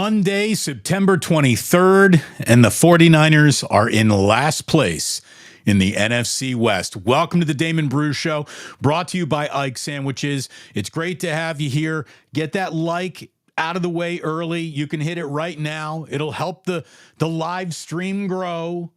Monday, September 23rd, and the 49ers are in last place in the NFC West. Welcome to the Damon Brew Show, brought to you by Aiyuk Sandwiches. It's great to have you here. Get that like out of the way early. You can hit it right now. It'll help the live stream grow.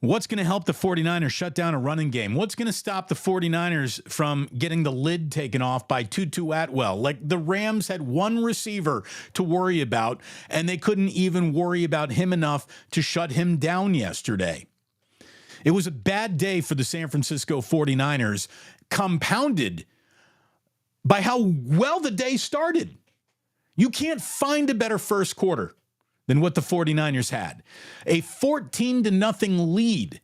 What's going to help the 49ers shut down a running game? What's going to stop the 49ers from getting the lid taken off by Tutu Atwell? Like, the Rams had one receiver to worry about, and they couldn't even worry about him enough to shut him down yesterday. It was a bad day for the San Francisco 49ers, compounded by how well the day started. You can't find a better first quarter than what the 49ers had. A 14-0 lead,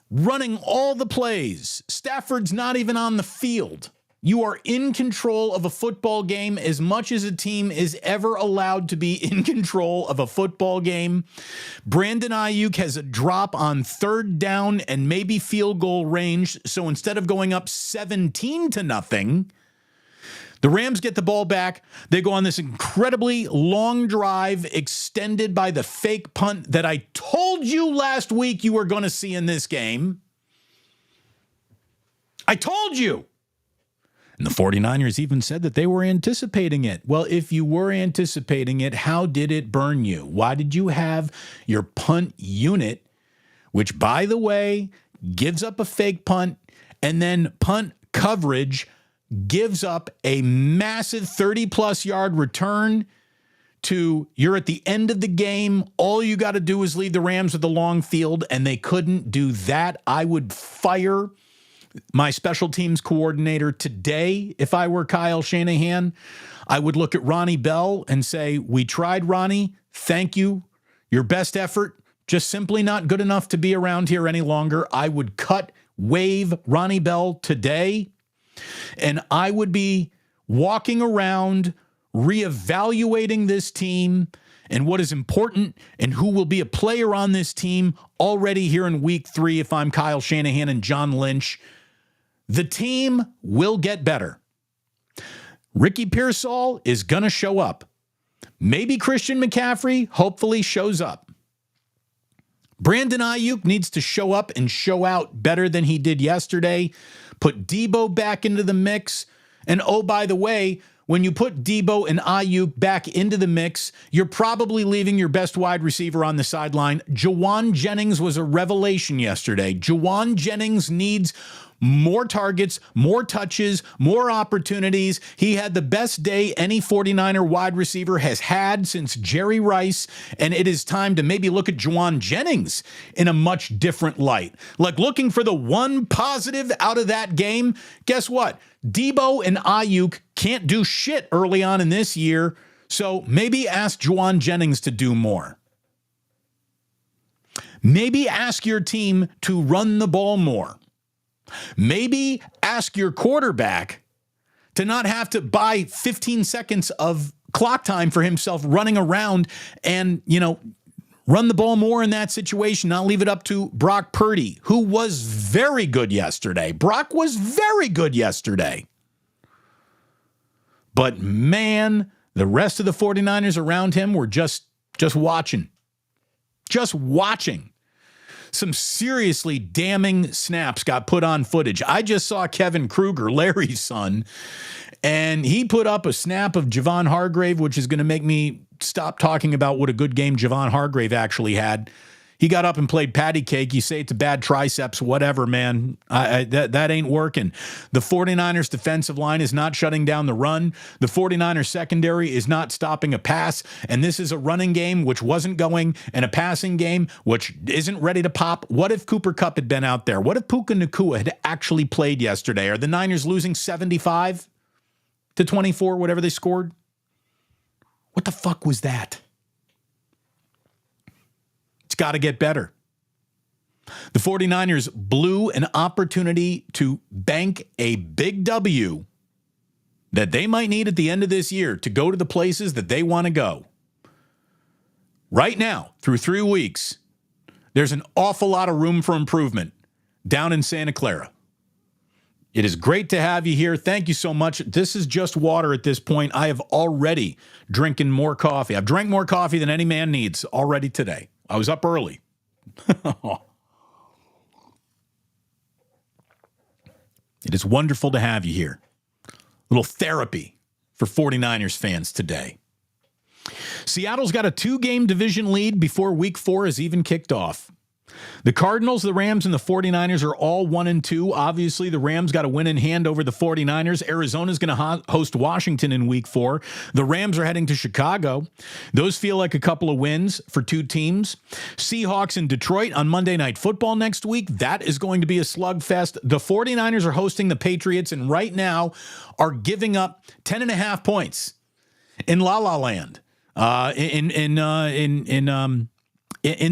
running all the plays. Stafford's not even on the field. You are in control of a football game as much as a team is ever allowed to be in control of a football game. Brandon Aiyuk has a drop on third down and maybe field goal range, so instead of going up 17-0, the Rams get the ball back. They go on this incredibly long drive extended by the fake punt that I told you last week you were going to see in this game. I told you. And the 49ers even said that they were anticipating it. Well, if you were anticipating it, how did it burn you? Why did you have your punt unit, which, by the way, gives up a fake punt, and then punt coverage gives up a massive 30-plus yard return to you're at the end of the game. All you got to do is leave the Rams with the long field, and they couldn't do that. I would fire my special teams coordinator today if I were Kyle Shanahan. I would look at Ronnie Bell and say, we tried, Ronnie. Thank you. Your best effort. Just simply not good enough to be around here any longer. I would waive Ronnie Bell today. And I would be walking around reevaluating this team and what is important and who will be a player on this team already here in week 3 if I'm Kyle Shanahan and John Lynch. The team will get better. Ricky Pearsall is going to show up. Maybe Christian McCaffrey hopefully shows up. Brandon Aiyuk needs to show up and show out better than he did yesterday. Put Debo back into the mix. And oh, by the way, when you put Debo and Aiyuk back into the mix, you're probably leaving your best wide receiver on the sideline. Jauan Jennings was a revelation yesterday. Jauan Jennings needs more targets, more touches, more opportunities. He had the best day any 49er wide receiver has had since Jerry Rice, and it is time to maybe look at Jauan Jennings in a much different light. Like, looking for the one positive out of that game, guess what? Debo and Aiyuk can't do shit early on in this year, so maybe ask Jauan Jennings to do more. Maybe ask your team to run the ball more. Maybe ask your quarterback to not have to buy 15 seconds of clock time for himself running around and, run the ball more in that situation, not leave it up to Brock Purdy, who was very good yesterday. Brock was very good yesterday. But man, the rest of the 49ers around him were just watching. Just watching. Some seriously damning snaps got put on footage. I just saw Kevin Kruger, Larry's son, and he put up a snap of Javon Hargrave, which is going to make me stop talking about what a good game Javon Hargrave actually had. He got up and played patty cake. You say it's a bad triceps, whatever, man. That ain't working. The 49ers defensive line is not shutting down the run. The 49ers secondary is not stopping a pass. And this is a running game which wasn't going and a passing game which isn't ready to pop. What if Cooper Kupp had been out there? What if Puka Nacua had actually played yesterday? Are the Niners losing 75-24, whatever they scored? What the fuck was that? Got to get better. The 49ers blew an opportunity to bank a big W that they might need at the end of this year to go to the places that they want to go. Right now, through 3 weeks, there's an awful lot of room for improvement down in Santa Clara. It is great to have you here. Thank you so much. This is just water at this point. I have already drinking more coffee. I've drank more coffee than any man needs already today. I was up early. It is wonderful to have you here. A little therapy for 49ers fans today. Seattle's got a 2-game division lead before week 4 is even kicked off. The Cardinals, the Rams, and the 49ers are all 1-2. Obviously, the Rams got a win in hand over the 49ers. Arizona's going to host Washington in week 4. The Rams are heading to Chicago. Those feel like a couple of wins for two teams. Seahawks in Detroit on Monday Night Football next week. That is going to be a slugfest. The 49ers are hosting the Patriots and right now are giving up 10.5 points in La La Land, in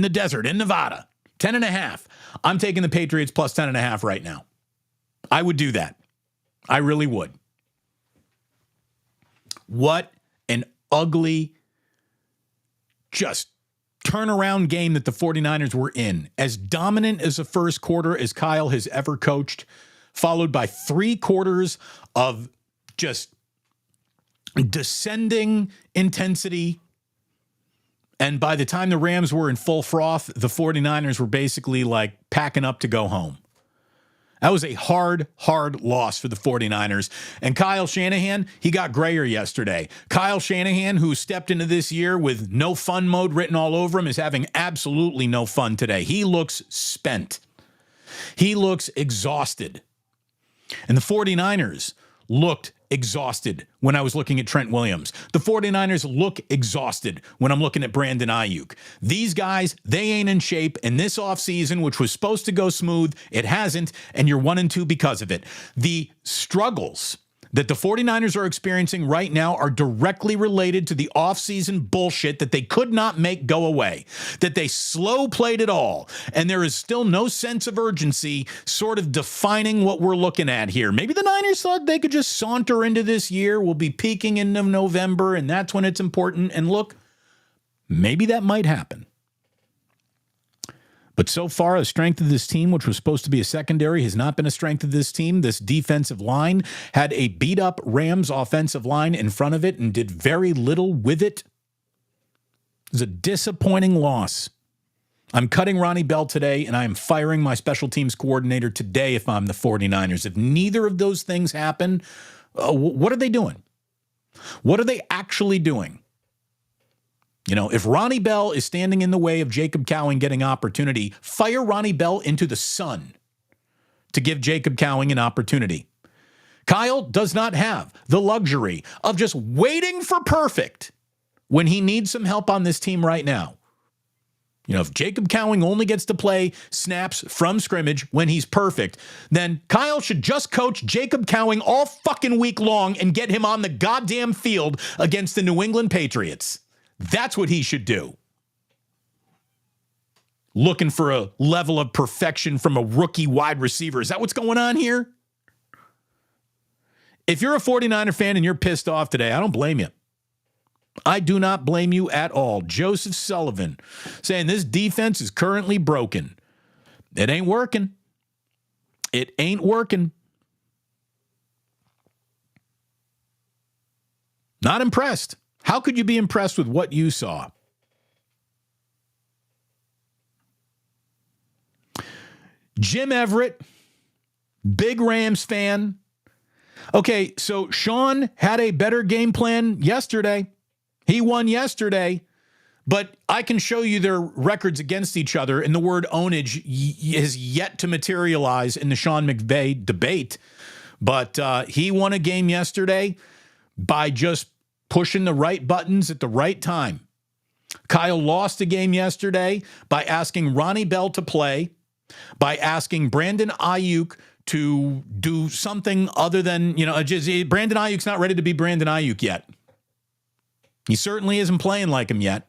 the desert, in Nevada. 10.5. I'm taking the Patriots plus 10.5 right now. I would do that. I really would. What an ugly, just turnaround game that the 49ers were in. As dominant as the first quarter as Kyle has ever coached, followed by 3 quarters of just descending intensity. And by the time the Rams were in full froth, the 49ers were basically like packing up to go home. That was a hard loss for the 49ers. And Kyle Shanahan, he got grayer yesterday. Kyle Shanahan, who stepped into this year with no fun mode written all over him, is having absolutely no fun today. He looks spent. He looks exhausted. And the 49ers looked exhausted when I was looking at Trent Williams. The 49ers look exhausted when I'm looking at Brandon Aiyuk. These guys, they ain't in shape, and this offseason, which was supposed to go smooth, it hasn't, and you're 1-2 because of it. The struggles that the 49ers are experiencing right now are directly related to the offseason bullshit that they could not make go away, that they slow played it all, and there is still no sense of urgency sort of defining what we're looking at here. Maybe the Niners thought they could just saunter into this year. We'll be peaking in November, and that's when it's important. And look, maybe that might happen. But so far, the strength of this team, which was supposed to be a secondary, has not been a strength of this team. This defensive line had a beat-up Rams offensive line in front of it and did very little with it. It was a disappointing loss. I'm cutting Ronnie Bell today, and I am firing my special teams coordinator today if I'm the 49ers. If neither of those things happen, what are they doing? What are they actually doing? You know, if Ronnie Bell is standing in the way of Jacob Cowing getting opportunity, fire Ronnie Bell into the sun to give Jacob Cowing an opportunity. Kyle does not have the luxury of just waiting for perfect when he needs some help on this team right now. You know, if Jacob Cowing only gets to play snaps from scrimmage when he's perfect, then Kyle should just coach Jacob Cowing all fucking week long and get him on the goddamn field against the New England Patriots. That's what he should do. Looking for a level of perfection from a rookie wide receiver. Is that what's going on here? If you're a 49er fan and you're pissed off today, I don't blame you. I do not blame you at all. Joseph Sullivan saying this defense is currently broken. It ain't working. It ain't working. Not impressed. How could you be impressed with what you saw? Jim Everett, big Rams fan. Okay, so Sean had a better game plan yesterday. He won yesterday, but I can show you their records against each other, and the word ownage is yet to materialize in the Sean McVay debate. But he won a game yesterday by just pushing the right buttons at the right time. Kyle lost a game yesterday by asking Ronnie Bell to play, by asking Brandon Aiyuk to do something other than, Brandon Ayuk's not ready to be Brandon Aiyuk yet. He certainly isn't playing like him yet.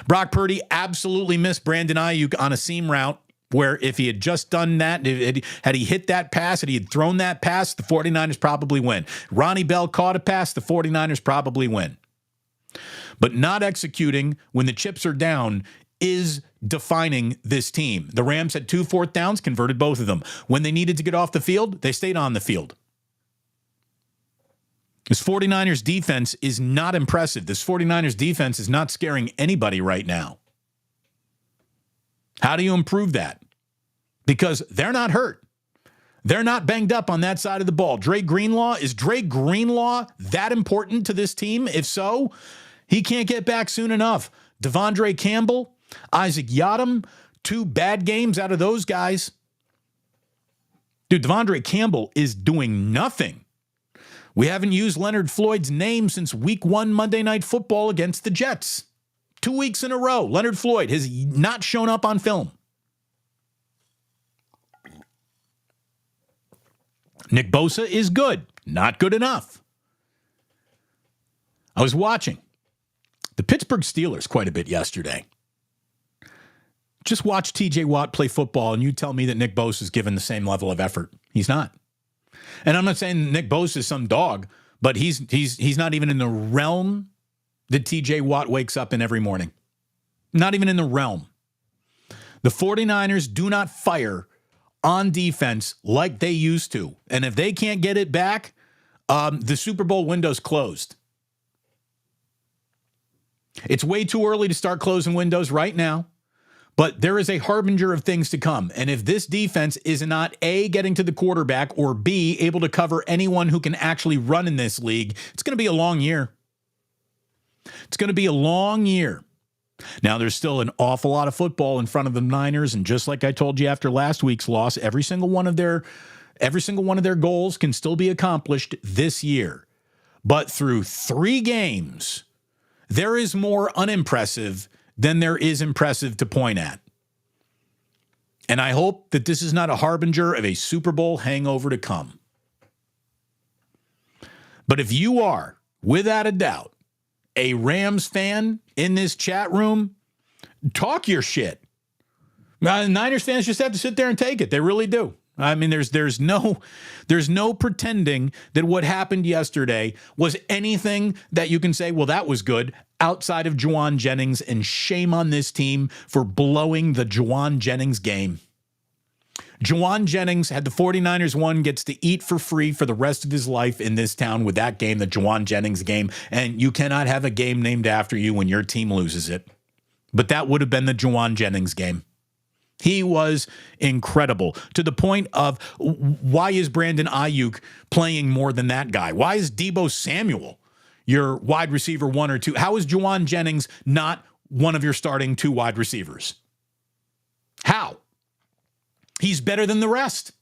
Brock Purdy absolutely missed Brandon Aiyuk on a seam route where if he had just done that, had he hit that pass, had he had thrown that pass, the 49ers probably win. Ronnie Bell caught a pass, the 49ers probably win. But not executing when the chips are down is defining this team. The Rams had 2 fourth downs, converted both of them. When they needed to get off the field, they stayed on the field. This 49ers defense is not impressive. This 49ers defense is not scaring anybody right now. How do you improve that? Because they're not hurt. They're not banged up on that side of the ball. Dre Greenlaw, is Dre Greenlaw that important to this team? If so, he can't get back soon enough. Devondre Campbell, Isaac Yiadom, 2 bad games out of those guys. Dude, Devondre Campbell is doing nothing. We haven't used Leonard Floyd's name since week 1 Monday Night Football against the Jets. 2 weeks in a row, Leonard Floyd has not shown up on film. Nick Bosa is good, not good enough. I was watching the Pittsburgh Steelers quite a bit yesterday. Just watch TJ Watt play football and you tell me that Nick Bosa is given the same level of effort. He's not. And I'm not saying Nick Bosa is some dog, but he's not even in the realm that TJ Watt wakes up in every morning. Not even in the realm. The 49ers do not fire on defense like they used to. And if they can't get it back, the Super Bowl window's closed. It's way too early to start closing windows right now, but there is a harbinger of things to come. And if this defense is not A, getting to the quarterback, or B, able to cover anyone who can actually run in this league, it's going to be a long year. It's going to be a long year. Now, there's still an awful lot of football in front of the Niners, and just like I told you after last week's loss, every single one of their goals can still be accomplished this year. But through 3 games, there is more unimpressive than there is impressive to point at. And I hope that this is not a harbinger of a Super Bowl hangover to come. But if you are, without a doubt, a Rams fan in this chat room, talk your shit. Niners fans just have to sit there and take it. They really do. I mean, there's no pretending that what happened yesterday was anything that you can say, well, that was good, outside of Jauan Jennings, and shame on this team for blowing the Jauan Jennings game. Jauan Jennings, had the 49ers won, gets to eat for free for the rest of his life in this town with that game, the Jauan Jennings game, and you cannot have a game named after you when your team loses it. But that would have been the Jauan Jennings game. He was incredible, to the point of, why is Brandon Aiyuk playing more than that guy? Why is Deebo Samuel your wide receiver 1 or 2? How is Jauan Jennings not one of your starting 2 wide receivers? How? He's better than the rest.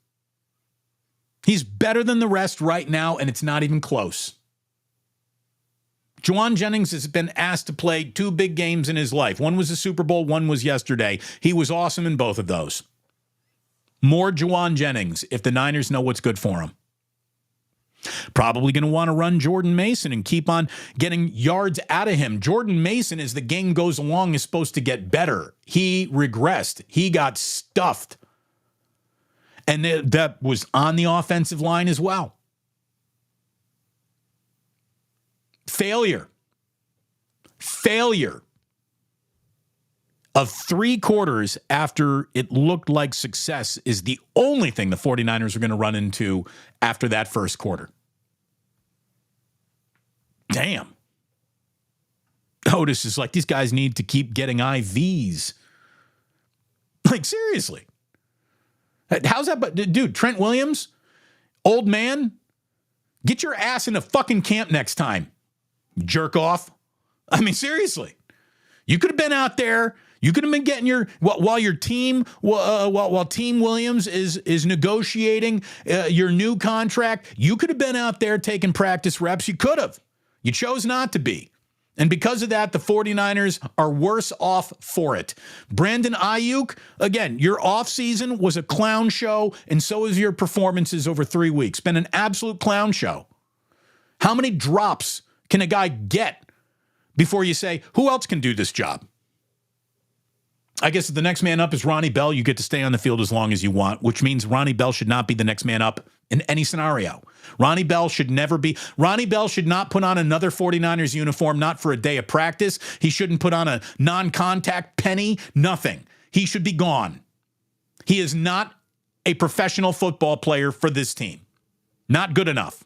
He's better than the rest right now, and it's not even close. Jauan Jennings has been asked to play 2 big games in his life. One was the Super Bowl, one was yesterday. He was awesome in both of those. More Jauan Jennings if the Niners know what's good for him. Probably going to want to run Jordan Mason and keep on getting yards out of him. Jordan Mason, as the game goes along, is supposed to get better. He regressed. He got stuffed. And that was on the offensive line as well. Failure of 3 quarters after it looked like success is the only thing the 49ers are going to run into after that first quarter. Damn. Otis is like, these guys need to keep getting IVs. Like, seriously. How's that? But dude, Trent Williams, old man, get your ass in a fucking camp next time. Jerk off. I mean, seriously. You could have been out there. You could have been getting your, while your team, while Team Williams is negotiating your new contract, you could have been out there taking practice reps. You could have. You chose not to be. And because of that, the 49ers are worse off for it. Brandon Aiyuk, again, your offseason was a clown show, and so is your performances over 3 weeks. Been an absolute clown show. How many drops can a guy get before you say, who else can do this job? I guess if the next man up is Ronnie Bell, you get to stay on the field as long as you want, which means Ronnie Bell should not be the next man up in any scenario. Ronnie Bell should not put on another 49ers uniform, not for a day of practice. He shouldn't put on a non-contact penny, nothing. He should be gone. He is not a professional football player for this team. Not good enough.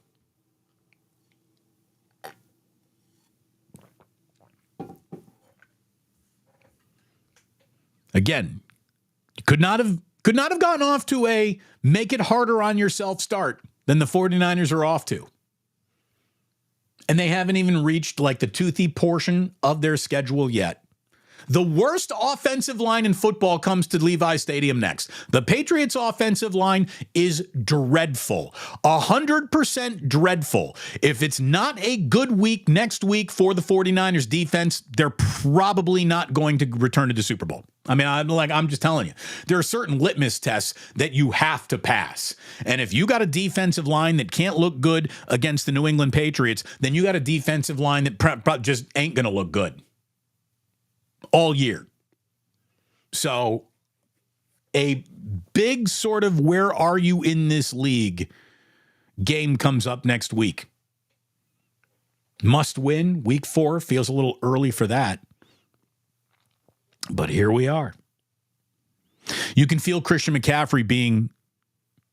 Again, could not have gotten off to a make it harder on yourself start than the 49ers are off to. And they haven't even reached like the toothy portion of their schedule yet. The worst offensive line in football comes to Levi Stadium next. The Patriots' offensive line is dreadful. 100% dreadful. If it's not a good week next week for the 49ers defense, they're probably not going to return to the Super Bowl. I mean, I'm just telling you, there are certain litmus tests that you have to pass. And if you got a defensive line that can't look good against the New England Patriots, then you got a defensive line that just ain't going to look good all year. So a big sort of where are you in this league game comes up next week. Must win. Week 4 feels a little early for that. But here we are. You can feel Christian McCaffrey being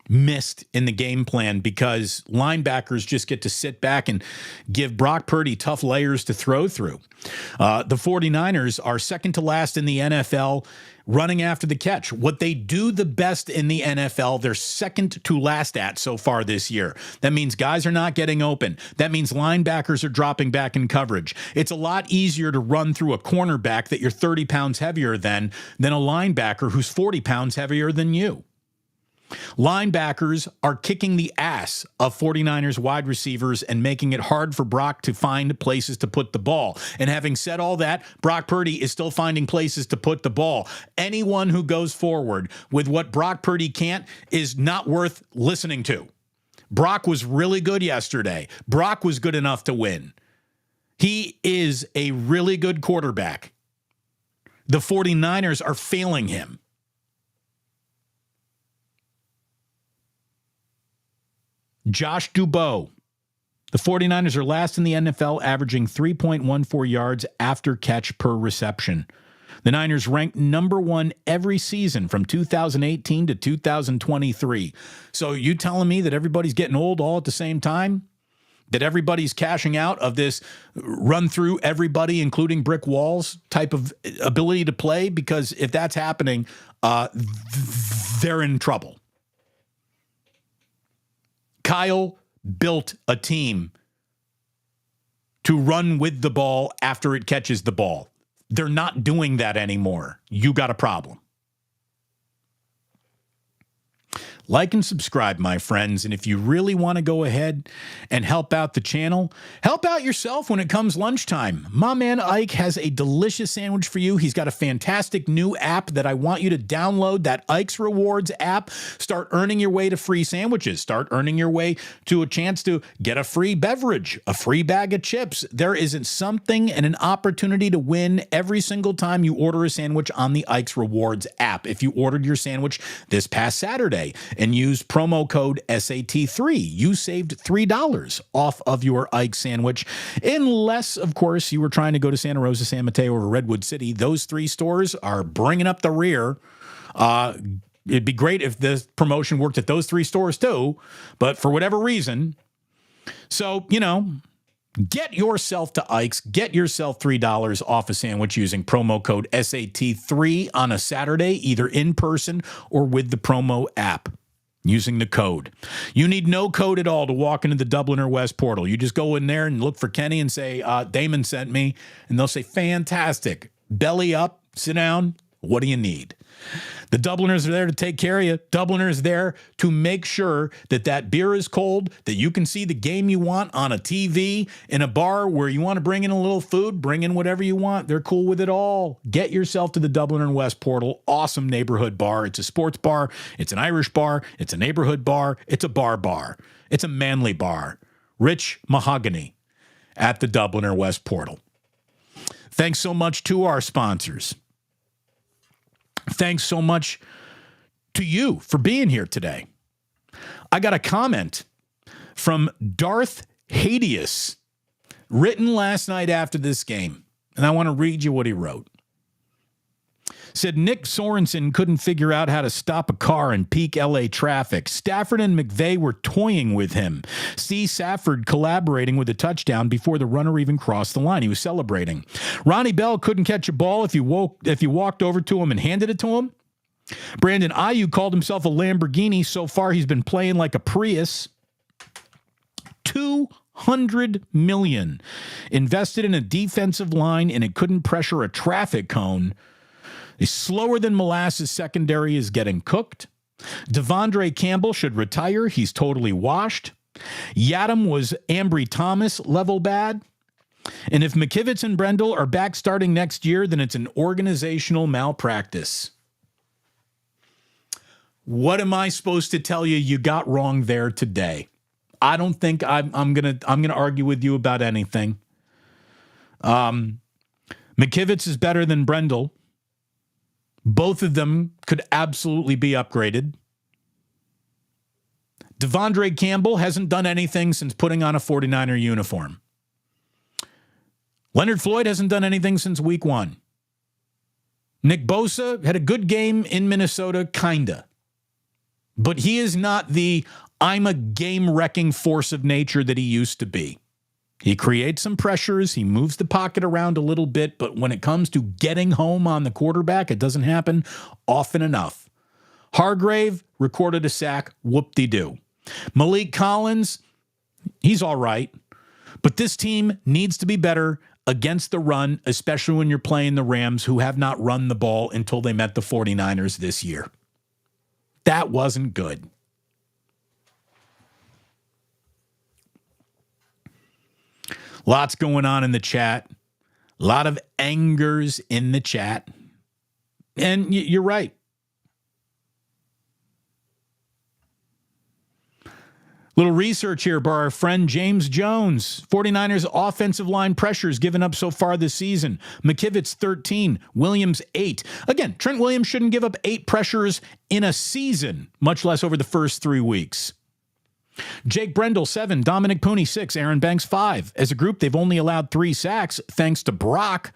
missed in the game plan because linebackers just get to sit back and give Brock Purdy tough layers to throw through. The 49ers are second to last in the NFL running after the catch. What they do the best in the NFL, they're second to last at so far this year. That means guys are not getting open. That means linebackers are dropping back in coverage. It's a lot easier to run through a cornerback that you're 30 pounds heavier than a linebacker who's 40 pounds heavier than you. Linebackers are kicking the ass of 49ers wide receivers and making it hard for Brock to find places to put the ball. And having said all that, Brock Purdy is still finding places to put the ball. Anyone who goes forward with what Brock Purdy can't is not worth listening to. Brock was really good yesterday. Brock was good enough to win. He is a really good quarterback. The 49ers are failing him. Josh Dubois. The 49ers are last in the NFL, averaging 3.14 yards after catch per reception. The Niners ranked number 1 every season from 2018 to 2023. So you telling me that everybody's getting old all at the same time? That everybody's cashing out of this run through everybody, including brick walls type of ability to play? Because if that's happening, they're in trouble. Kyle built a team to run with the ball after it catches the ball. They're not doing that anymore. You got a problem. Like and subscribe, my friends. And if you really want to go ahead and help out the channel, help out yourself when it comes lunchtime. My man Aiyuk has a delicious sandwich for you. He's got a fantastic new app that I want you to download, that Aiyuk's Rewards app. Start earning your way to free sandwiches. Start earning your way to a chance to get a free beverage, a free bag of chips. There isn't something and an opportunity to win every single time you order a sandwich on the Aiyuk's Rewards app. If you ordered your sandwich this past Saturday and used promo code SAT3, you saved $3 off of your Aiyuk sandwich. Unless, of course, you were trying to go to Santa Rosa, San Mateo, or Redwood City. Those 3 stores are bringing up the rear. It'd be great if this promotion worked at those 3 stores too, but for whatever reason. So, get yourself to Aiyuk's. Get yourself $3 off a sandwich using promo code SAT3 on a Saturday, either in person or with the promo app. Using the code. You need no code at all to walk into the Dubliner West portal. You just go in there and look for Kenny and say, Damon sent me. And they'll say, fantastic. Belly up, sit down. What do you need? The Dubliners are there to take care of you. Dubliners there to make sure that that beer is cold, that you can see the game you want on a TV, in a bar where you want to bring in a little food, bring in whatever you want. They're cool with it all. Get yourself to the Dubliner West portal. Awesome neighborhood bar. It's a sports bar. It's an Irish bar. It's a neighborhood bar. It's a bar. It's a manly bar. Rich mahogany at the Dubliner West portal. Thanks so much to our sponsors. Thanks so much to you for being here today. I got a comment from Darth Hadius written last night after this game, and I want to read you what he wrote. Said Nick Sorensen couldn't figure out how to stop a car in peak LA traffic. Stafford and McVay were toying with him. See Stafford collaborating with a touchdown before the runner even crossed the line. He was celebrating. Ronnie Bell couldn't catch a ball if you walked over to him and handed it to him. Brandon Aiyuk called himself a Lamborghini. So far, he's been playing like a Prius. $200 million invested in a defensive line, and it couldn't pressure a traffic cone. A slower than molasses secondary is getting cooked. Devondre Campbell should retire. He's totally washed. Yadam was Ambry Thomas level bad. And if McKivitz and Brendel are back starting next year, then it's an organizational malpractice. What am I supposed to tell you you got wrong there today? I don't think I'm gonna argue with you about anything. McKivitz is better than Brendel. Both of them could absolutely be upgraded. Devondre Campbell hasn't done anything since putting on a 49er uniform. Leonard Floyd hasn't done anything since week 1. Nick Bosa had a good game in Minnesota, kinda. But he is not the I'm a game-wrecking force of nature that he used to be. He creates some pressures. He moves the pocket around a little bit. But when it comes to getting home on the quarterback, it doesn't happen often enough. Hargrave recorded a sack. Whoop-de-doo. Malik Collins, he's all right. But this team needs to be better against the run, especially when you're playing the Rams, who have not run the ball until they met the 49ers this year. That wasn't good. Lots going on in the chat. A lot of angers in the chat. And you're right. Little research here by our friend James Jones. 49ers offensive line pressures given up so far this season. McKivitz 13, Williams 8. Again, Trent Williams shouldn't give up 8 pressures in a season, much less over the first 3 weeks. Jake Brendel 7, Dominic Pooney 6, Aaron Banks 5. As a group, they've only allowed 3 sacks thanks to Brock.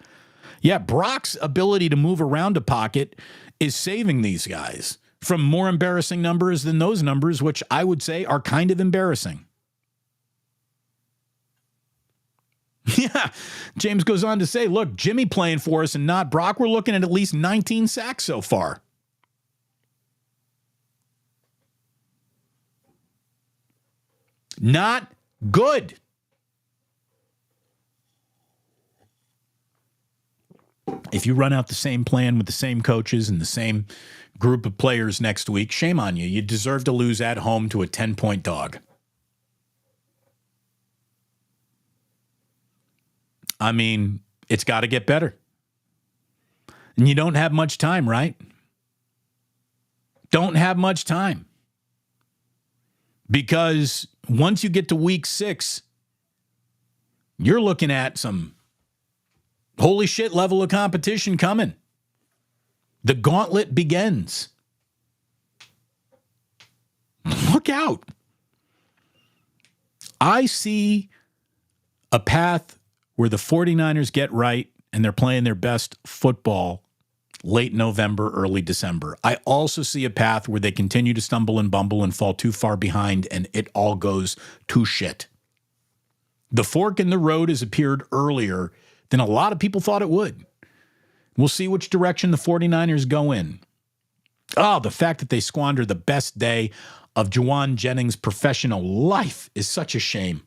Yeah, Brock's ability to move around a pocket is saving these guys from more embarrassing numbers than those numbers, which I would say are kind of embarrassing. Yeah, James goes on to say, look, Jimmy playing for us and not Brock. We're looking at least 19 sacks so far. Not good. If you run out the same plan with the same coaches and the same group of players next week, shame on you. You deserve to lose at home to a 10-point dog. I mean, it's got to get better. And you don't have much time, right? Don't have much time. Because once you get to week 6, you're looking at some holy shit level of competition coming. The gauntlet begins. Look out. I see a path where the 49ers get right and they're playing their best football late November, early December. I also see a path where they continue to stumble and bumble and fall too far behind and it all goes to shit. The fork in the road has appeared earlier than a lot of people thought it would. We'll see which direction the 49ers go in. Oh, the fact that they squander the best day of Jauan Jennings' professional life is such a shame.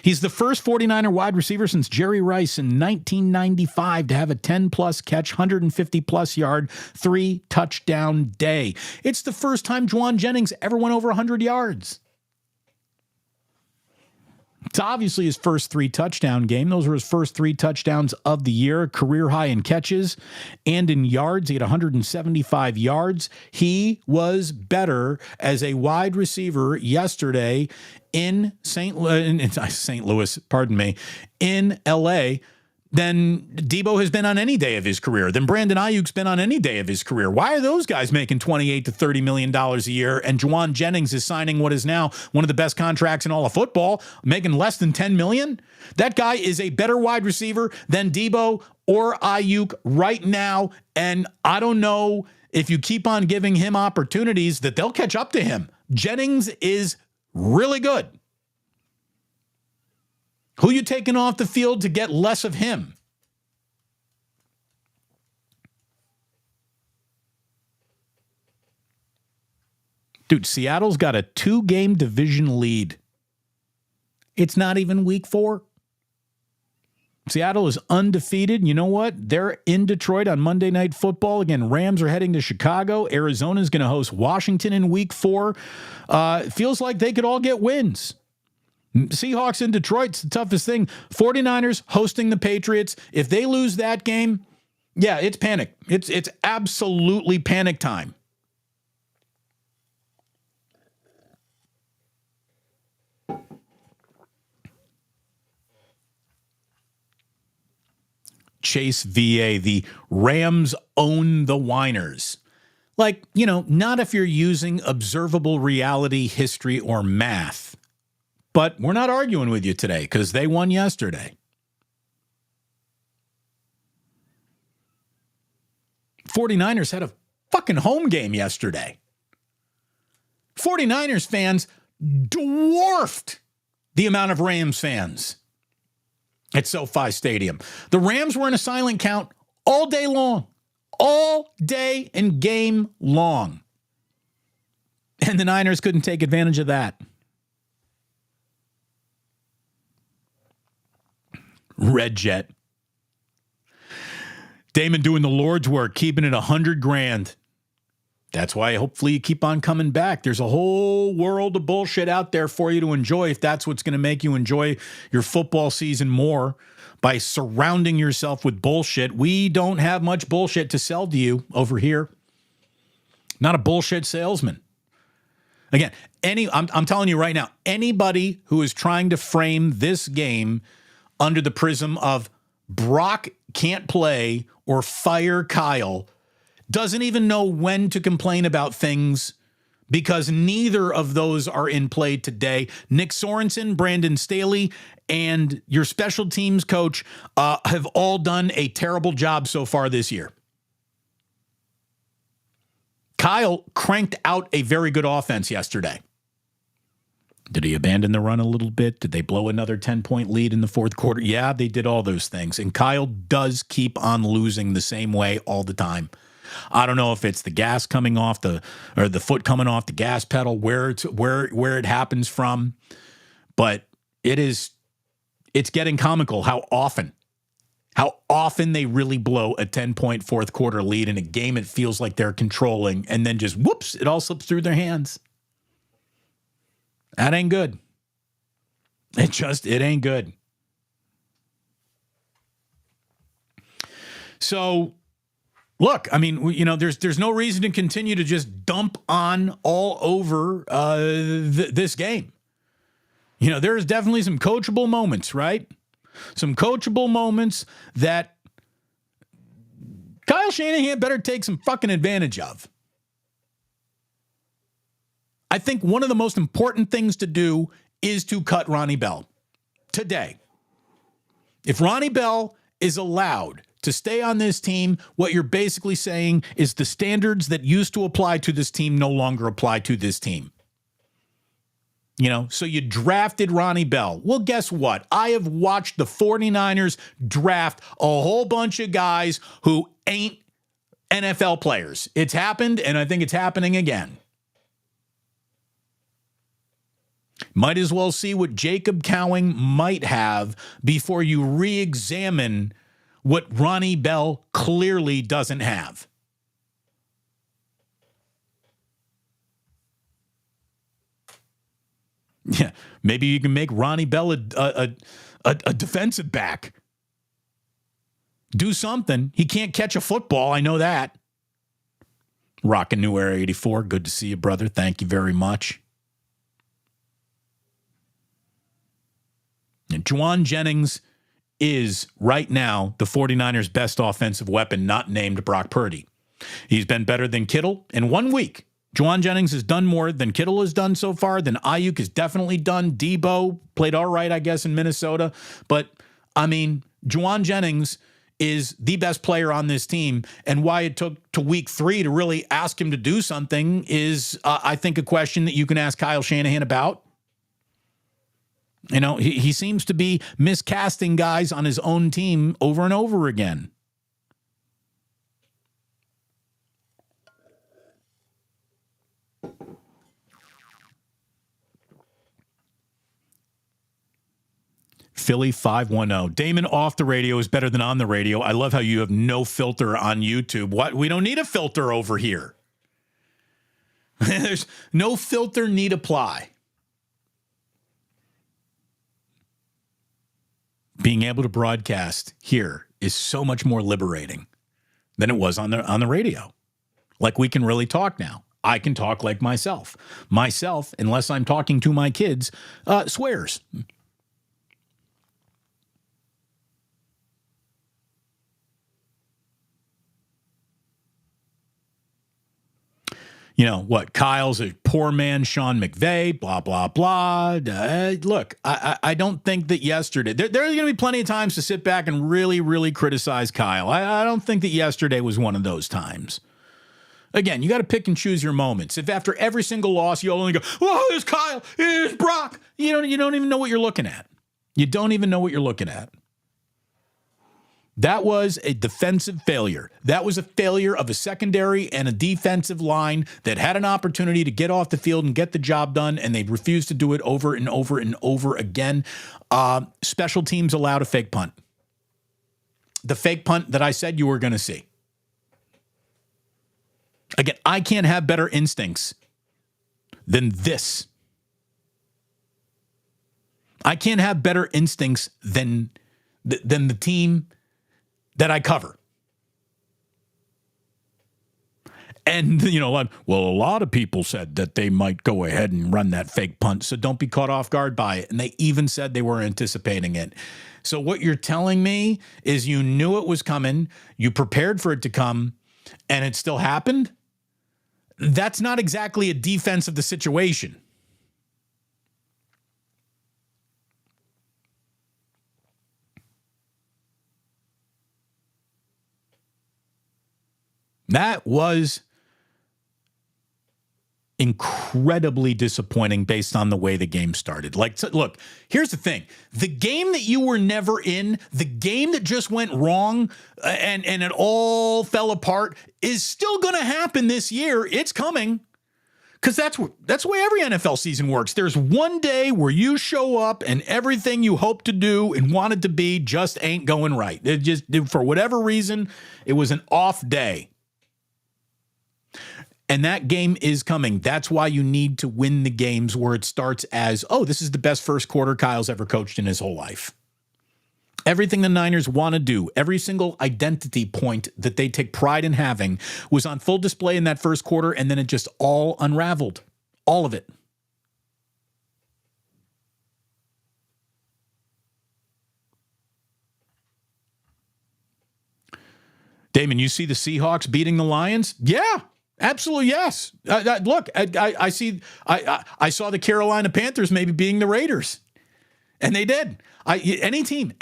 He's the first 49er wide receiver since Jerry Rice in 1995 to have a 10-plus catch, 150-plus yard, 3-touchdown day. It's the first time Jauan Jennings ever went over 100 yards. It's obviously his first 3-touchdown game. Those were his first 3 touchdowns of the year, career high in catches and in yards. He had 175 yards. He was better as a wide receiver yesterday in in LA than Debo has been on any day of his career, than Brandon Aiyuk's been on any day of his career. Why are those guys making $28 to $30 million a year, and Jauan Jennings is signing what is now one of the best contracts in all of football, making less than $10 million? That guy is a better wide receiver than Debo or Aiyuk right now, and I don't know if you keep on giving him opportunities that they'll catch up to him. Jennings is really good. Who you taking off the field to get less of him? Dude, Seattle's got a 2-game division lead. It's not even week 4. Seattle is undefeated. You know what? They're in Detroit on Monday Night Football. Again, Rams are heading to Chicago. Arizona is going to host Washington in week 4. It feels like they could all get wins. Seahawks in Detroit's the toughest thing. 49ers hosting the Patriots. If they lose that game, yeah, it's panic. It's absolutely panic time. Chase VA, the Rams own the whiners. Like, not if you're using observable reality, history, or math. But we're not arguing with you today because they won yesterday. 49ers had a fucking home game yesterday. 49ers fans dwarfed the amount of Rams fans at SoFi Stadium. The Rams were in a silent count all day long. All day and game long. And the Niners couldn't take advantage of that. Red Jet. Damon doing the Lord's work, keeping it $100,000. That's why hopefully you keep on coming back. There's a whole world of bullshit out there for you to enjoy if that's what's going to make you enjoy your football season more, by surrounding yourself with bullshit. We don't have much bullshit to sell to you over here. Not a bullshit salesman. Again, I'm telling you right now, anybody who is trying to frame this game under the prism of Brock can't play or fire Kyle doesn't even know when to complain about things, because neither of those are in play today. Nick Sorensen, Brandon Staley, and your special teams coach have all done a terrible job so far this year. Kyle cranked out a very good offense yesterday. Did he abandon the run a little bit? Did they blow another 10-point lead in the fourth quarter? Yeah, they did all those things. And Kyle does keep on losing the same way all the time. I don't know if it's the gas coming off the foot coming off the gas pedal, where it happens from, but it's getting comical how often they really blow a 10-point fourth quarter lead in a game it feels like they're controlling, and then just whoops, it all slips through their hands. That ain't good. It ain't good. So, look, I mean, there's no reason to continue to just dump on all over this game. There's definitely some coachable moments, right? Some coachable moments that Kyle Shanahan better take some fucking advantage of. I think one of the most important things to do is to cut Ronnie Bell today. If Ronnie Bell is allowed to stay on this team, what you're basically saying is the standards that used to apply to this team no longer apply to this team. So you drafted Ronnie Bell. Well, guess what? I have watched the 49ers draft a whole bunch of guys who ain't NFL players. It's happened, and I think it's happening again. Might as well see what Jacob Cowing might have before you re-examine what Ronnie Bell clearly doesn't have. Yeah, maybe you can make Ronnie Bell a defensive back. Do something. He can't catch a football, I know that. Rockin' New Era 84, good to see you, brother. Thank you very much. And Jauan Jennings is right now the 49ers' best offensive weapon, not named Brock Purdy. He's been better than Kittle in 1 week. Jauan Jennings has done more than Kittle has done so far, than Aiyuk has definitely done. Debo played all right, I guess, in Minnesota. But, I mean, Jauan Jennings is the best player on this team, and why it took to week 3 to really ask him to do something is, I think, a question that you can ask Kyle Shanahan about. You know, he seems to be miscasting guys on his own team over and over again. Philly 510. Damon off the radio is better than on the radio. I love how you have no filter on YouTube. What? We don't need a filter over here. There's no filter need apply. Being able to broadcast here is so much more liberating than it was on the radio. Like, we can really talk now. I can talk like myself. Myself, unless I'm talking to my kids, swears. You know, what, Kyle's a poor man, Sean McVay, blah, blah, blah. Look, I don't think that yesterday, there's going to be plenty of times to sit back and really, really criticize Kyle. I don't think that yesterday was one of those times. Again, you got to pick and choose your moments. If after every single loss, you only go, oh, here's Kyle, here's Brock, you don't even know what you're looking at. You don't even know what you're looking at. That was a defensive failure. That was a failure of a secondary and a defensive line that had an opportunity to get off the field and get the job done, and they refused to do it over and over and over again. Special teams allowed a fake punt. The fake punt that I said you were going to see. Again, I can't have better instincts than this. I can't have better instincts than the team that I cover. And, you know, well, a lot of people said that they might go ahead and run that fake punt, so don't be caught off guard by it. And they even said they were anticipating it. So what you're telling me is you knew it was coming, you prepared for it to come, and it still happened? That's not exactly a defense of the situation. That was incredibly disappointing based on the way the game started. Like, look, here's the thing. The game that you were never in, the game that just went wrong and it all fell apart is still going to happen this year. It's coming. Because that's the way every NFL season works. There's one day where you show up and everything you hope to do and wanted to be just ain't going right. It just, for whatever reason, it was an off day. And that game is coming. That's why you need to win the games where it starts as, oh, this is the best first quarter Kyle's ever coached in his whole life. Everything the Niners want to do, every single identity point that they take pride in having was on full display in that first quarter, and then it just all unraveled. All of it. Damon, you see the Seahawks beating the Lions? Yeah. Absolutely, yes. Look, I see. I saw the Carolina Panthers maybe beating the Raiders, and they did. Any team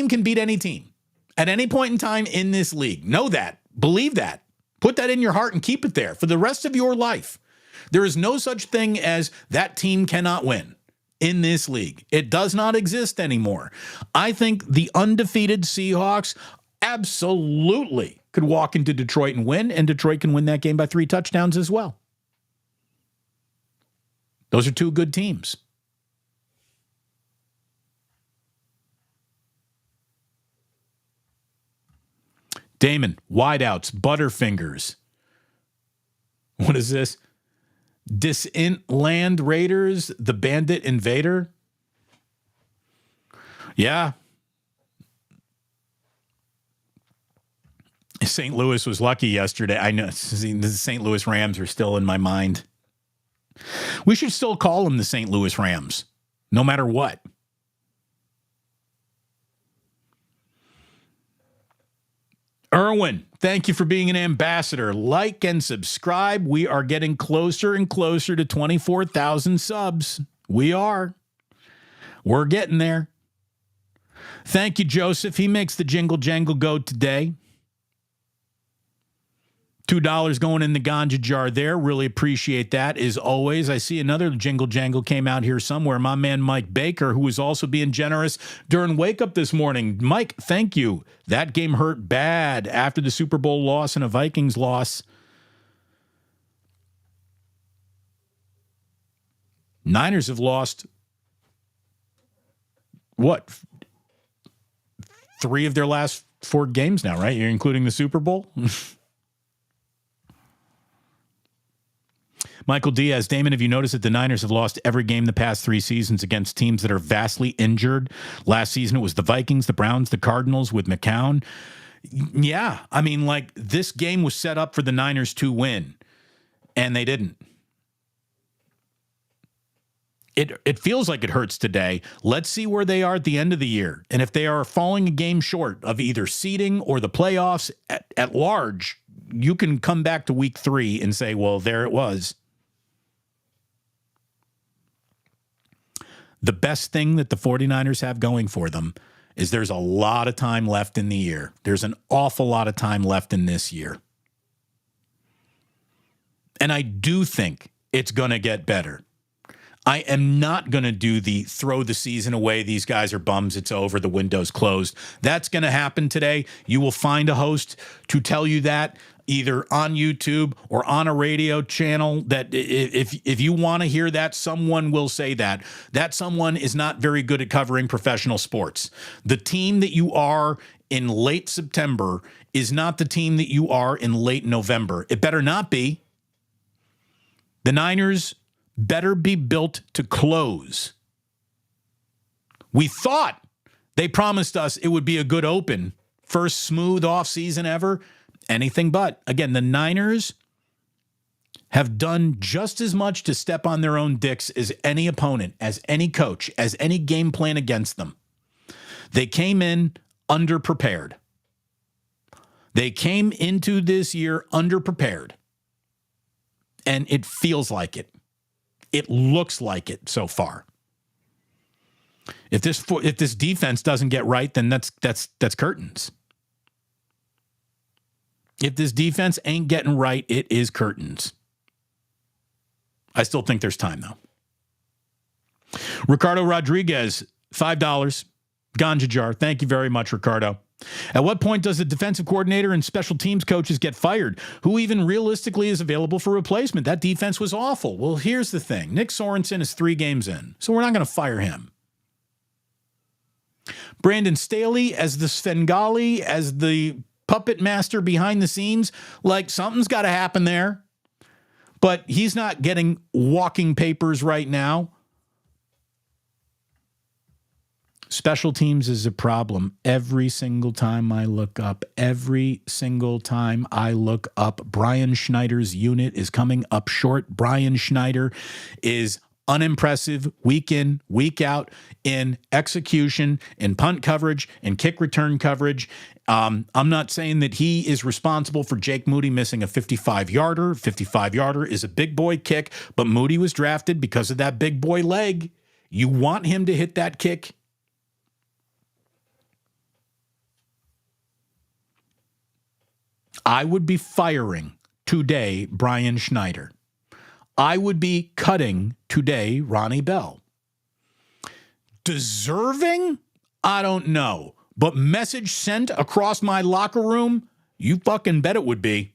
can beat any team at any point in time in this league. Know that. Believe that. Put that in your heart and keep it there for the rest of your life. There is no such thing as that team cannot win in this league. It does not exist anymore. I think the undefeated Seahawks absolutely could walk into Detroit and win, and Detroit can win that game by 3 touchdowns as well. Those are two good teams. Damon, wideouts, Butterfingers. What is this? Disint Land Raiders, the Bandit Invader. Yeah. St. Louis was lucky yesterday. I know the St. Louis Rams are still in my mind. We should still call them the St. Louis Rams, no matter what. Erwin, thank you for being an ambassador. Like and subscribe. We are getting closer and closer to 24,000 subs. We are. We're getting there. Thank you, Joseph. He makes the jingle jangle go today. $2 going in the ganja jar there. Really appreciate that. As always, I see another jingle jangle came out here somewhere. My man Mike Baker, who was also being generous during Wake Up this morning. Mike, thank you. That game hurt bad after the Super Bowl loss and a Vikings loss. Niners have lost, what, 3 of their last 4 games now, right? You're including the Super Bowl? Michael Diaz, Damon, have you noticed that the Niners have lost every game the past 3 seasons against teams that are vastly injured? Last season, it was the Vikings, the Browns, the Cardinals with McCown. Yeah, I mean, like, this game was set up for the Niners to win, and they didn't. It feels like it hurts today. Let's see where they are at the end of the year. And if they are falling a game short of either seeding or the playoffs at large, you can come back to week 3 and say, well, there it was. The best thing that the 49ers have going for them is there's a lot of time left in the year. There's an awful lot of time left in this year. And I do think it's going to get better. I am not going to do the throw the season away. These guys are bums. It's over. The window's closed. That's going to happen today. You will find a host to tell you that either on YouTube or on a radio channel, that if you want to hear that, someone will say that. That someone is not very good at covering professional sports. The team that you are in late September is not the team that you are in late November. It better not be. The Niners better be built to close. We thought they promised us it would be a good open. First smooth offseason ever. Anything but. Again, the Niners have done just as much to step on their own dicks as any opponent, as any coach, as any game plan against them. They came in underprepared. They came into this year underprepared. And it feels like it. It looks like it so far. If this defense doesn't get right, then that's curtains. If this defense ain't getting right, it is curtains. I still think there's time, though. Ricardo Rodriguez, $5. Ganja jar. Thank you very much, Ricardo. At what point does the defensive coordinator and special teams coaches get fired? Who even realistically is available for replacement? That defense was awful. Well, here's the thing. Nick Sorensen is 3 games in, so we're not going to fire him. Brandon Staley as the Svengali, as the puppet master behind the scenes, like something's got to happen there. But he's not getting walking papers right now. Special teams is a problem. Every single time I look up, Brian Schneider's unit is coming up short. Brian Schneider is unimpressive week in, week out in execution, in punt coverage, in kick return coverage. I'm not saying that he is responsible for Jake Moody missing a 55-yarder. 55-yarder is a big boy kick, but Moody was drafted because of that big boy leg. You want him to hit that kick. I would be firing today Brian Schneider. I would be cutting today Ronnie Bell. Deserving? I don't know. But message sent across my locker room? You fucking bet it would be.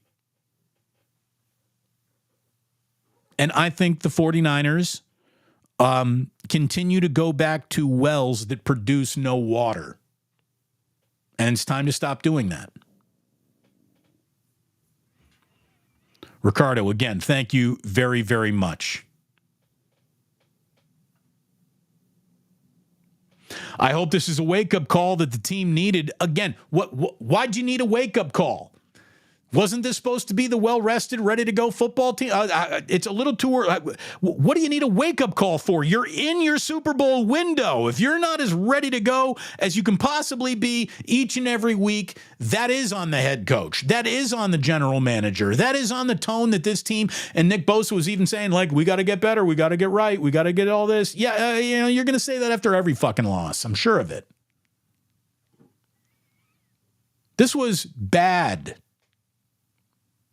And I think the 49ers continue to go back to wells that produce no water. And it's time to stop doing that. Ricardo, again, thank you very, very much. I hope this is a wake-up call that the team needed. Again, why'd you need a wake-up call? Wasn't this supposed to be the well-rested, ready-to-go football team? It's a little too early. What do you need a wake-up call for? You're in your Super Bowl window. If you're not as ready to go as you can possibly be each and every week, that is on the head coach. That is on the general manager. That is on the tone that this team, and Nick Bosa was even saying, like, we got to get better. We got to get right. We got to get all this. Yeah, you're going to say that after every fucking loss. I'm sure of it. This was bad.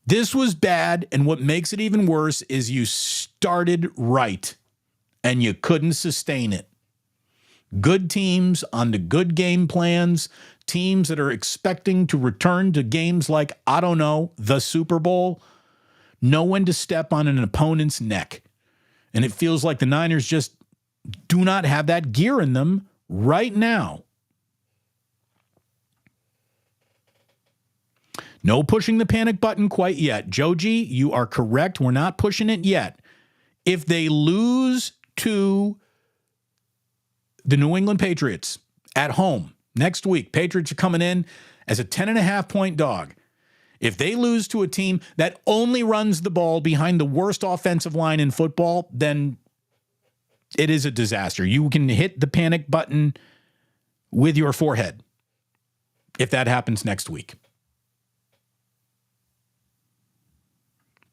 This was bad, and what makes it even worse is you started right, and you couldn't sustain it. Good teams on the good game plans, teams that are expecting to return to games like, I don't know, the Super Bowl, know when to step on an opponent's neck. And it feels like the Niners just do not have that gear in them right now. No pushing the panic button quite yet. Joji, you are correct. We're not pushing it yet. If they lose to the New England Patriots at home next week, Patriots are coming in as a 10.5-point dog. If they lose to a team that only runs the ball behind the worst offensive line in football, then it is a disaster. You can hit the panic button with your forehead if that happens next week.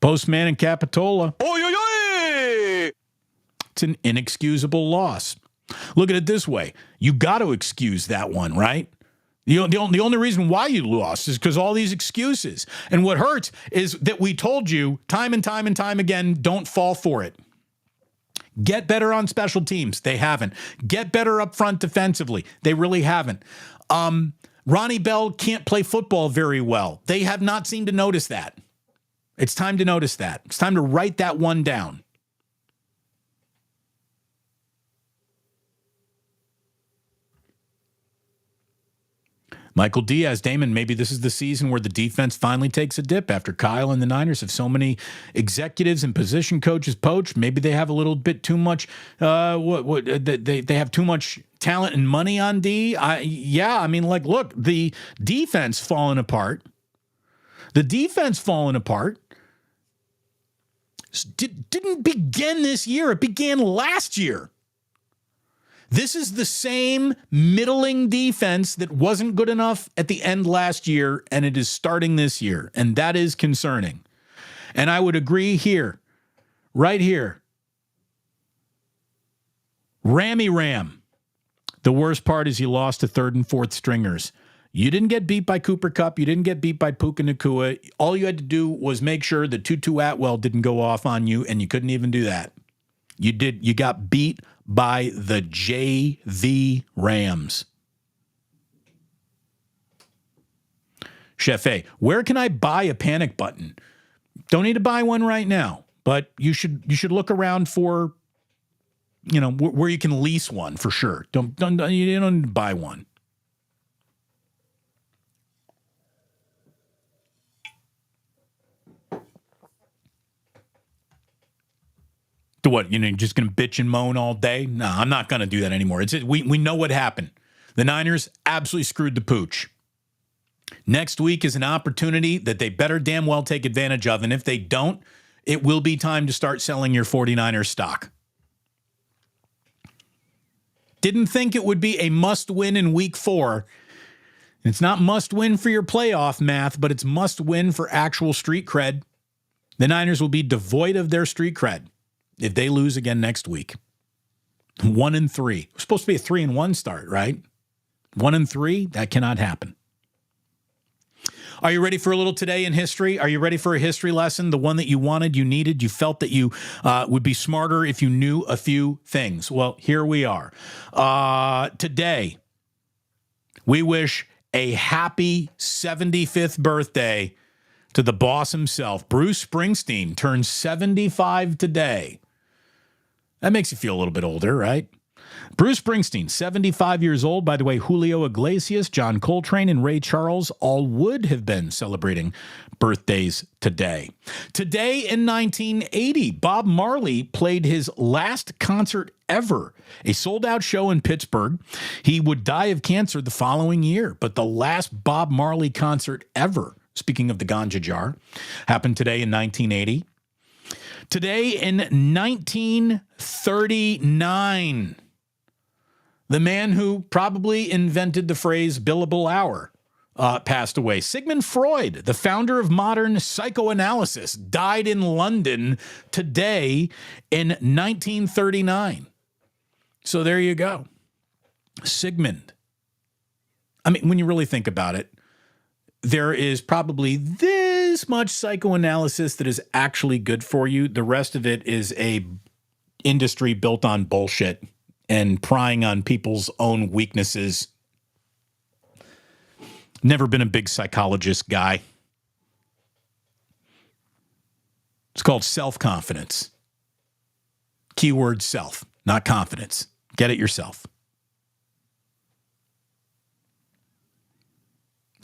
Postman and Capitola. It's an inexcusable loss. Look at it this way. You got to excuse that one, right? The only reason why you lost is because all these excuses. And what hurts is that we told you time and time and time again, don't fall for it. Get better on special teams. They haven't. Get better up front defensively. They really haven't. Ronnie Bell can't play football very well. They have not seemed to notice that. It's time to notice that. It's time to write that one down. Michael Diaz, Damon, maybe this is the season where the defense finally takes a dip after Kyle and the Niners have so many executives and position coaches poached. Maybe they have a little bit too much. They have too much talent and money on D. Look, the defense falling apart. The defense falling apart didn't begin this year. It began last year. This is the same middling defense that wasn't good enough at the end last year, and it is starting this year, and that is concerning. And I would agree here, right here. Ram. The worst part is you lost to third and fourth stringers. You didn't get beat by Cooper Kupp. You didn't get beat by Puka Nacua. All you had to do was make sure that Tutu Atwell didn't go off on you, and you couldn't even do that. You did. You got beat by the JV Rams. Chef A, where can I buy a panic button? Don't need to buy one right now, but you should look around for, where you can lease one for sure. You don't need to buy one. To what? You're just going to bitch and moan all day? No, I'm not going to do that anymore. We know what happened. The Niners absolutely screwed the pooch. Next week is an opportunity that they better damn well take advantage of. And if they don't, it will be time to start selling your 49ers stock. Didn't think it would be a must-win in week 4. It's not must-win for your playoff math, but it's must-win for actual street cred. The Niners will be devoid of their street cred if they lose again next week. 1-3. It's supposed to be a 3-1 start, right? 1-3, that cannot happen. Are you ready for a little today in history? Are you ready for a history lesson? The one that you wanted, you needed, you felt that you would be smarter if you knew a few things. Well, here we are. Today, we wish a happy 75th birthday to the boss himself. Bruce Springsteen turns 75 today. That makes you feel a little bit older, right? Bruce Springsteen, 75 years old. By the way, Julio Iglesias, John Coltrane, and Ray Charles all would have been celebrating birthdays today. Today in 1980, Bob Marley played his last concert ever, a sold-out show in Pittsburgh. He would die of cancer the following year, but the last Bob Marley concert ever speaking of the ganja jar, happened today in 1980. Today in 1939, the man who probably invented the phrase billable hour passed away. Sigmund Freud, the founder of modern psychoanalysis, died in London today in 1939. So there you go. Sigmund. I mean, when you really think about it, there is probably this much psychoanalysis that is actually good for you. The rest of it is a industry built on bullshit and prying on people's own weaknesses. Never been a big psychologist guy. It's called self-confidence. Keyword self, not confidence. Get it yourself.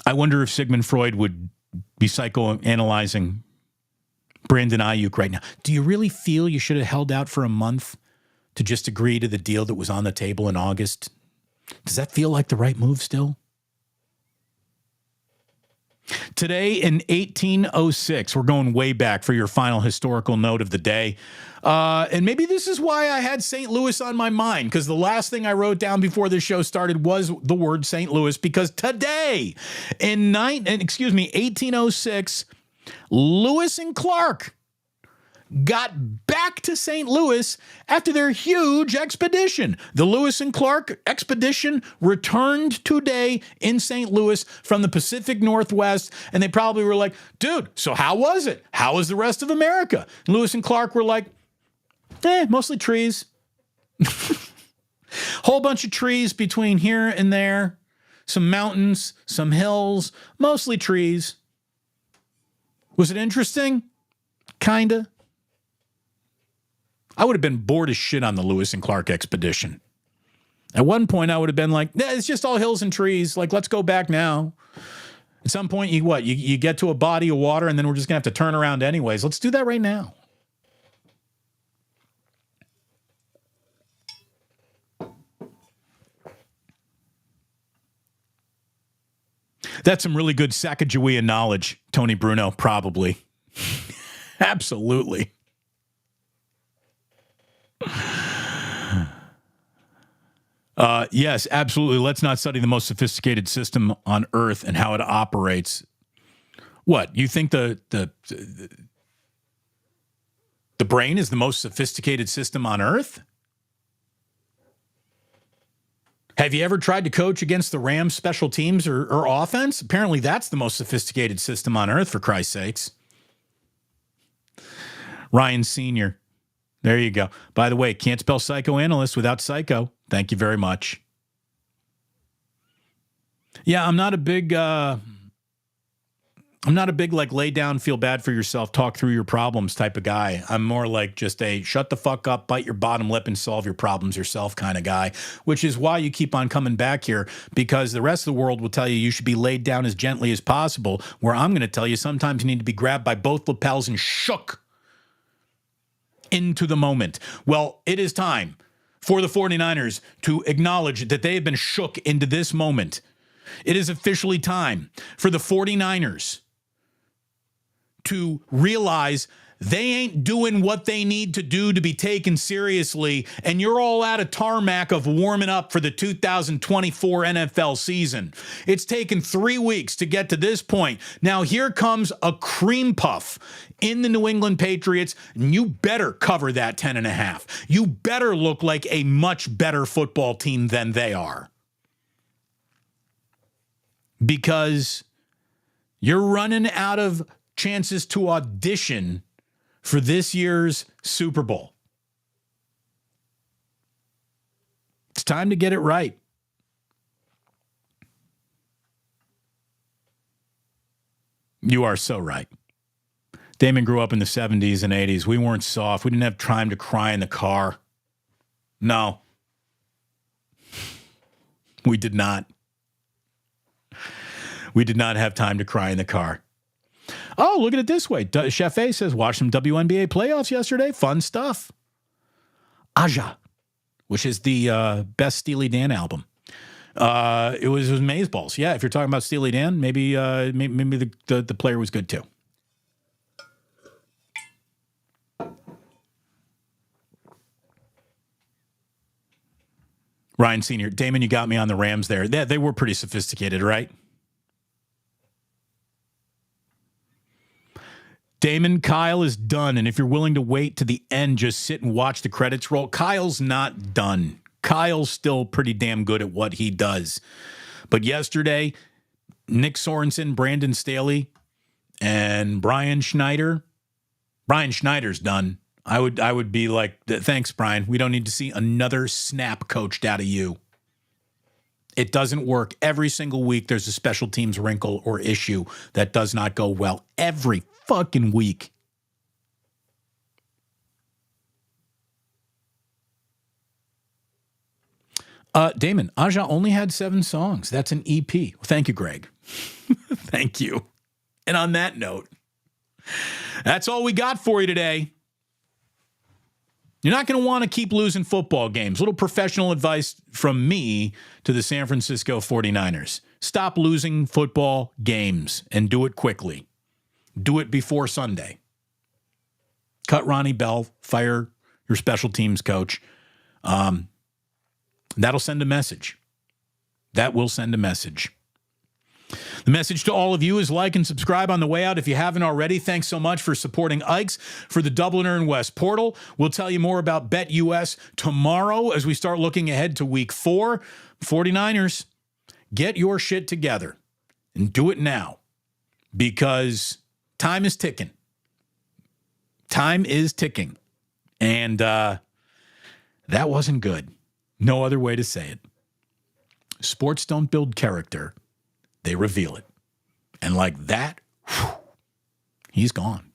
I wonder if Sigmund Freud would be psychoanalyzing Brandon Aiyuk right now. Do you really feel you should have held out for a month to just agree to the deal that was on the table in August? Does that feel like the right move still? Today in 1806, we're going way back for your final historical note of the day. And maybe this is why I had St. Louis on my mind, because the last thing I wrote down before this show started was the word St. Louis, because today in 1806, Lewis and Clark got back to St. Louis after their huge expedition. The Lewis and Clark expedition returned today in St. Louis from the Pacific Northwest, and they probably were like, dude, so how was it? How was the rest of America? And Lewis and Clark were like, mostly trees. Whole bunch of trees between here and there. Some mountains, some hills, mostly trees. Was it interesting? Kinda. I would have been bored as shit on the Lewis and Clark expedition. At one point, I would have been like, it's just all hills and trees. Like, let's go back now. At some point, you get to a body of water, and then we're just going to have to turn around anyways. Let's do that right now. That's some really good Sacagawea knowledge, Tony Bruno, probably. Absolutely. Yes, absolutely. Let's not study the most sophisticated system on Earth and how it operates. What, you think the brain is the most sophisticated system on Earth? Have you ever tried to coach against the Rams special teams or offense? Apparently that's the most sophisticated system on Earth, for Christ's sakes. Ryan Sr. There you go. By the way, can't spell psychoanalyst without psycho. Thank you very much. Yeah, I'm not a big like lay down, feel bad for yourself, talk through your problems type of guy. I'm more like just a shut the fuck up, bite your bottom lip and solve your problems yourself kind of guy, which is why you keep on coming back here, because the rest of the world will tell you should be laid down as gently as possible, where I'm going to tell you sometimes you need to be grabbed by both lapels and shook into the moment. Well, it is time for the 49ers to acknowledge that they have been shook into this moment. It is officially time for the 49ers to realize they ain't doing what they need to do to be taken seriously, and you're all out of tarmac of warming up for the 2024 NFL season. It's taken 3 weeks to get to this point. Now here comes a cream puff in the New England Patriots, and you better cover that 10.5. You better look like a much better football team than they are, because you're running out of chances to audition for this year's Super Bowl. It's time to get it right. You are so right. Damon grew up in the 70s and 80s. We weren't soft. We didn't have time to cry in the car. No. We did not. We did not have time to cry in the car. Oh, look at it this way. Chef A says, watch some WNBA playoffs yesterday. Fun stuff. Aja, which is the best Steely Dan album. It was Maze Balls. Yeah, if you're talking about Steely Dan, maybe the player was good too. Ryan Sr., Damon, you got me on the Rams there. They were pretty sophisticated, right? Damon, Kyle is done. And if you're willing to wait to the end, just sit and watch the credits roll. Kyle's not done. Kyle's still pretty damn good at what he does. But yesterday, Nick Sorensen, Brandon Staley, and Brian Schneider. Brian Schneider's done. I would be like, thanks, Brian. We don't need to see another snap coached out of you. It doesn't work. Every single week, there's a special teams wrinkle or issue that does not go well. Every fucking week. Damon, Aja only had 7 songs. That's an EP. Well, thank you, Greg. Thank you. And on that note, that's all we got for you today. You're not going to want to keep losing football games. Little professional advice from me to the San Francisco 49ers. Stop losing football games and do it quickly. Do it before Sunday. Cut Ronnie Bell. Fire your special teams coach. That'll send a message. That will send a message. The message to all of you is like and subscribe on the way out if you haven't already. Thanks so much for supporting Ike's for the Dubliner and West portal. We'll tell you more about BetUS tomorrow as we start looking ahead to week 4. 49ers, get your shit together and do it now because time is ticking. Time is ticking. And that wasn't good. No other way to say it. Sports don't build character. They reveal it. And like that, he's gone.